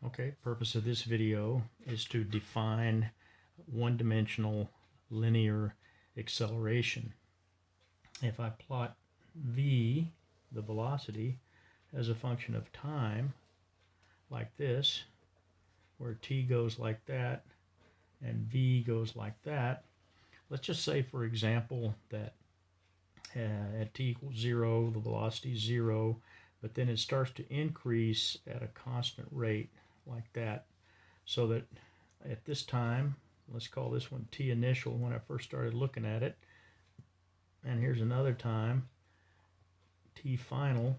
Okay, purpose of this video is to define one-dimensional linear acceleration. If I plot v, the velocity, as a function of time, like this, where t goes like that and v goes like that, let's just say, for example, that at t equals 0, the velocity is 0, but then it starts to increase at a constant rate like that, so that at this time, let's call this one t initial, when I first started looking at it, and here's another time, t final,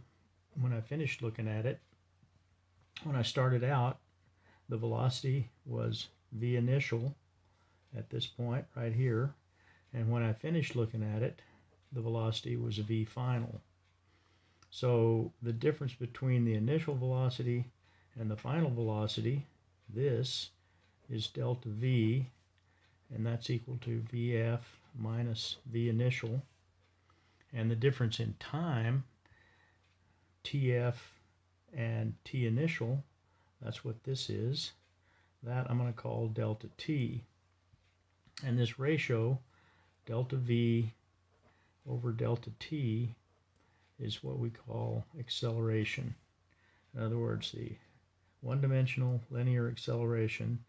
when I finished looking at it. When I started out, the velocity was v initial at this point right here, and when I finished looking at it, the velocity was v final. So the difference between the initial velocity and the final velocity, this is delta v, and that's equal to vf minus v initial. And the difference in time, tf and t initial, that's what this is. That I'm going to call delta t. And this ratio, delta v over delta t, is what we call acceleration. In other words, the one-dimensional linear acceleration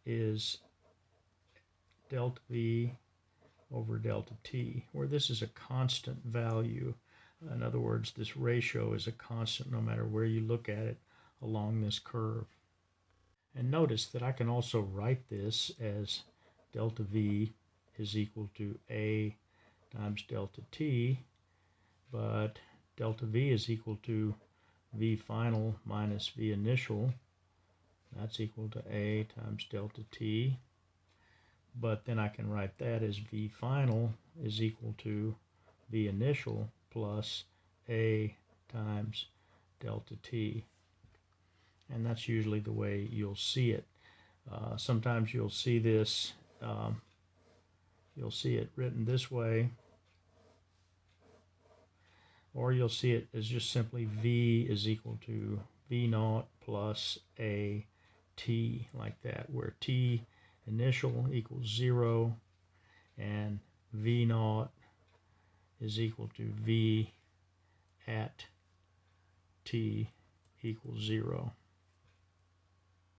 is delta v over delta t, where this is a constant value. In other words, this ratio is a constant no matter where you look at it along this curve. And notice that I can also write this as delta v is equal to a times delta t, but delta v is equal to v final minus v initial. That's equal to a times delta t. But then I can write that as v final is equal to v initial plus a times delta t. And that's usually the way you'll see it. Sometimes you'll see this, you'll see it written this way, or you'll see it as just simply v is equal to v naught plus a t, like that, where t initial equals 0 and v naught is equal to v at t equals 0.